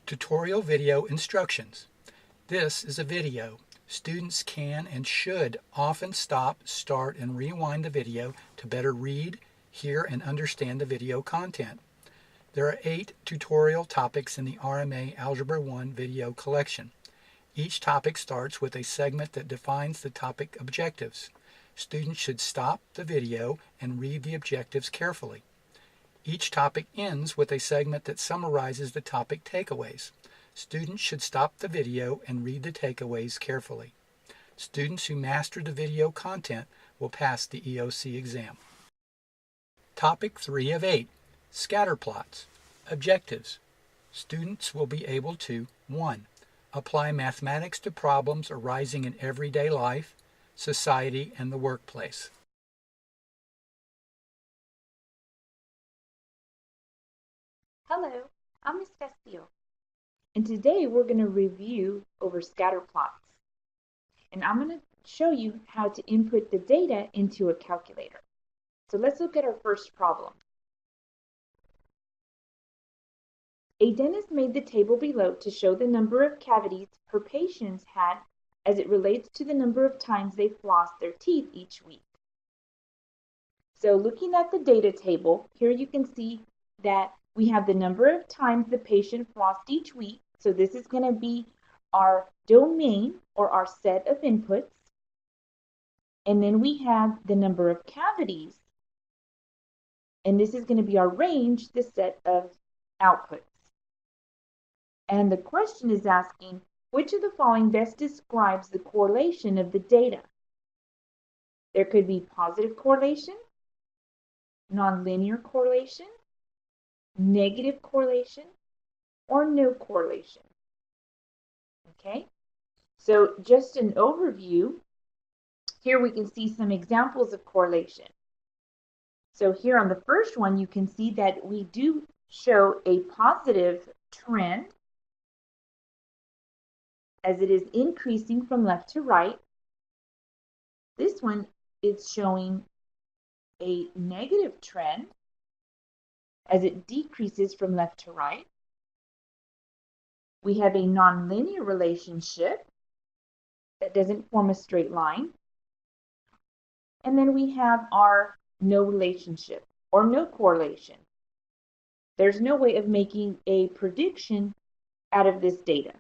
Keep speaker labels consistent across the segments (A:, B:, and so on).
A: Tutorial video instructions. This is a video. Students can and should often stop, start, and rewind the video to better read, hear, and understand the video content. There are 8 tutorial topics in the RMA Algebra 1 video collection. Each topic starts with a segment that defines the topic objectives. Students should stop the video and read the objectives carefully. Each topic ends with a segment that summarizes the topic takeaways. Students should stop the video and read the takeaways carefully. Students who master the video content will pass the EOC exam. Topic 3 of 8, Scatterplots. Objectives. Students will be able to 1. Apply mathematics to problems arising in everyday life, society, and the workplace.
B: Hello, I'm Ms. Castillo, and today we're going to review over scatterplots. And I'm going to show you how to input the data into a calculator. So let's look at our first problem. A dentist made the table below to show the number of cavities her patients had as it relates to the number of times they flossed their teeth each week. So looking at the data table, here you can see that we have the number of times the patient flossed each week. So this is going to be our domain or our set of inputs. And then we have the number of cavities. And this is going to be our range, the set of outputs. And the question is asking, which of the following best describes the correlation of the data? There could be positive correlation, nonlinear correlation, negative correlation, or no correlation. Okay, so just an overview. Here we can see some examples of correlation. So here on the first one, you can see that we do show a positive trend as it is increasing from left to right. This one is showing a negative trend as it decreases from left to right. We have a nonlinear relationship that doesn't form a straight line. And then we have our no relationship or no correlation. There's no way of making a prediction out of this data.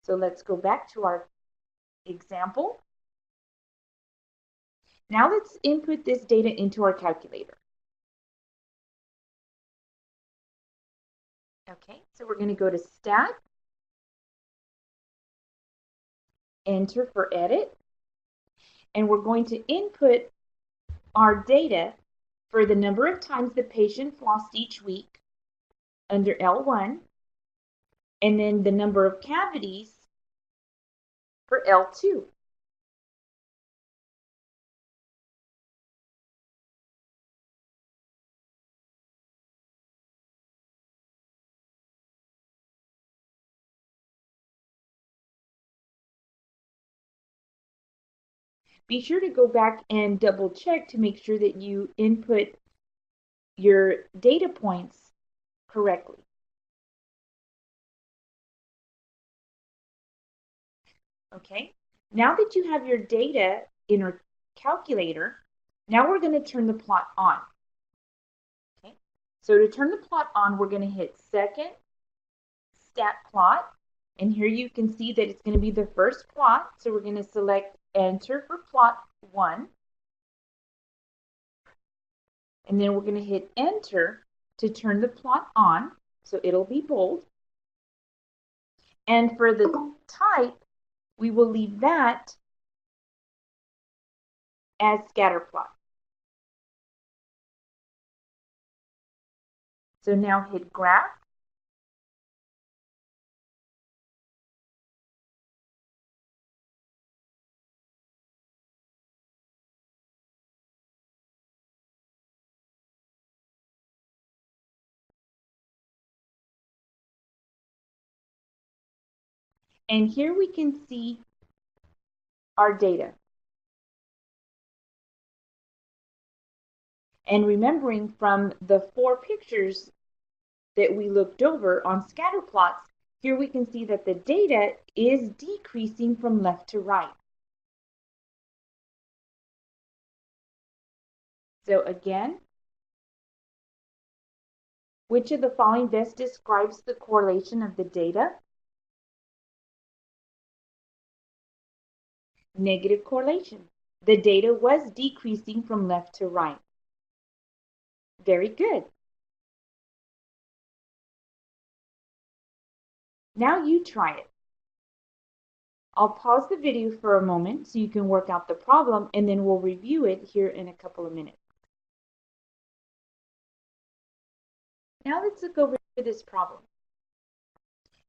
B: So let's go back to our example. Now let's input this data into our calculator. Okay, so we're going to go to Stat, Enter for Edit, and we're going to input our data for the number of times the patient flossed each week under L1, and then the number of cavities for L2. Be sure to go back and double check to make sure that you input your data points correctly. Okay, now that you have your data in our calculator, now we're going to turn the plot on. Okay, so to turn the plot on, we're going to hit Second, Stat Plot, and here you can see that it's going to be the first plot, so we're going to select Enter for plot 1. And then we're going to hit Enter to turn the plot on, so it'll be bold. And for the type, we will leave that as Scatterplot. So now hit Graph. And here we can see our data. And remembering from the 4 pictures that we looked over on Scatterplots, here we can see that the data is decreasing from left to right. So again, which of the following best describes the correlation of the data? Negative correlation. The data was decreasing from left to right. Very good. Now you try it. I'll pause the video for a moment so you can work out the problem, and then we'll review it here in a couple of minutes. Now let's look over this problem.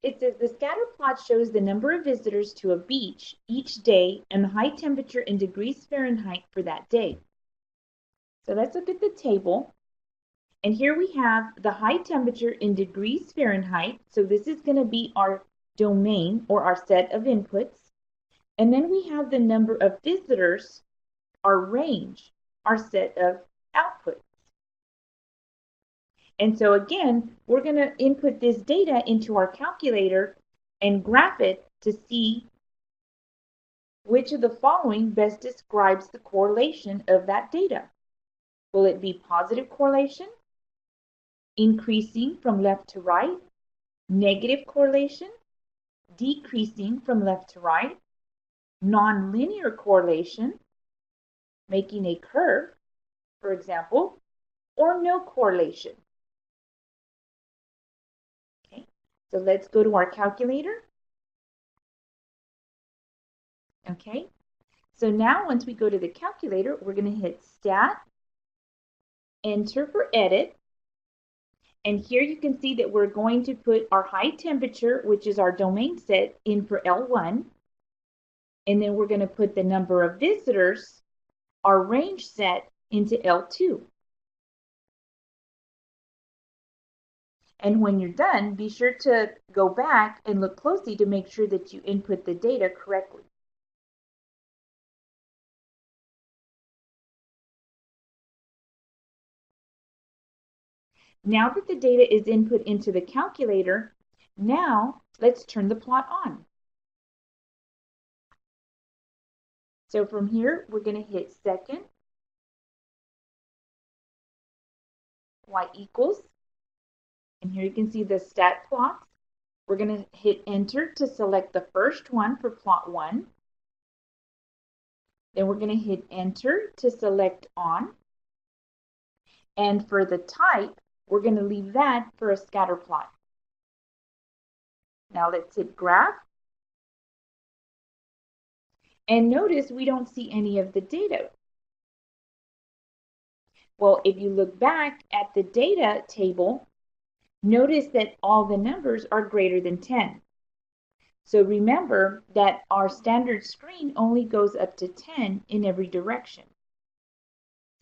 B: It says the scatter plot shows the number of visitors to a beach each day and the high temperature in degrees Fahrenheit for that day. So let's look at the table. And here we have the high temperature in degrees Fahrenheit. So this is going to be our domain or our set of inputs. And then we have the number of visitors, our range, our set of outputs. And so again, we're going to input this data into our calculator and graph it to see which of the following best describes the correlation of that data. Will it be positive correlation, increasing from left to right, negative correlation, decreasing from left to right, nonlinear correlation, making a curve, for example, or no correlation? So let's go to our calculator. Okay, so now once we go to the calculator, we're going to hit Stat, Enter for Edit. And here you can see that we're going to put our high temperature, which is our domain set, in for L1. And then we're going to put the number of visitors, our range set, into L2. And when you're done, be sure to go back and look closely to make sure that you input the data correctly. Now that the data is input into the calculator, now let's turn the plot on. So from here, we're going to hit second, y equals. And here you can see the stat plots. We're going to hit enter to select the first one for plot 1. Then we're going to hit enter to select on. And for the type, we're going to leave that for a scatter plot. Now let's hit graph. And notice we don't see any of the data. Well, if you look back at the data table, notice that all the numbers are greater than 10. So remember that our standard screen only goes up to 10 in every direction.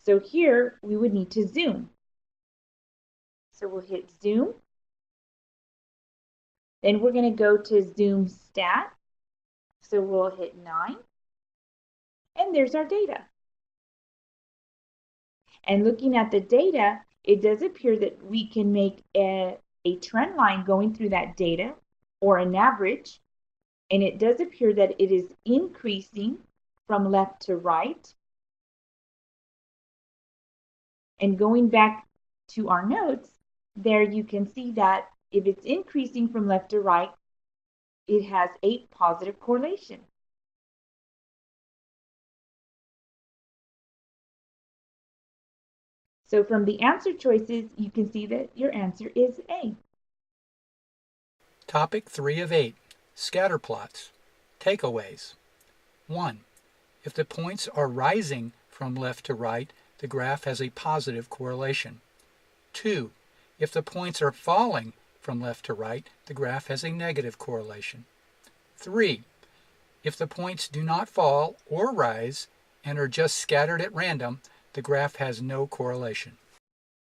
B: So here we would need to zoom. So we'll hit zoom. Then we're going to go to zoom stat. So we'll hit 9. And there's our data. And looking at the data, it does appear that we can make a trend line going through that data or an average. And it does appear that it is increasing from left to right. And going back to our notes, there you can see that if it's increasing from left to right, it has a positive correlation. So from the answer choices, you can see that your answer is A.
A: Topic 3 of 8, Scatterplots. Takeaways. 1. If the points are rising from left to right, the graph has a positive correlation. 2. If the points are falling from left to right, the graph has a negative correlation. 3. If the points do not fall or rise and are just scattered at random, the graph has no correlation.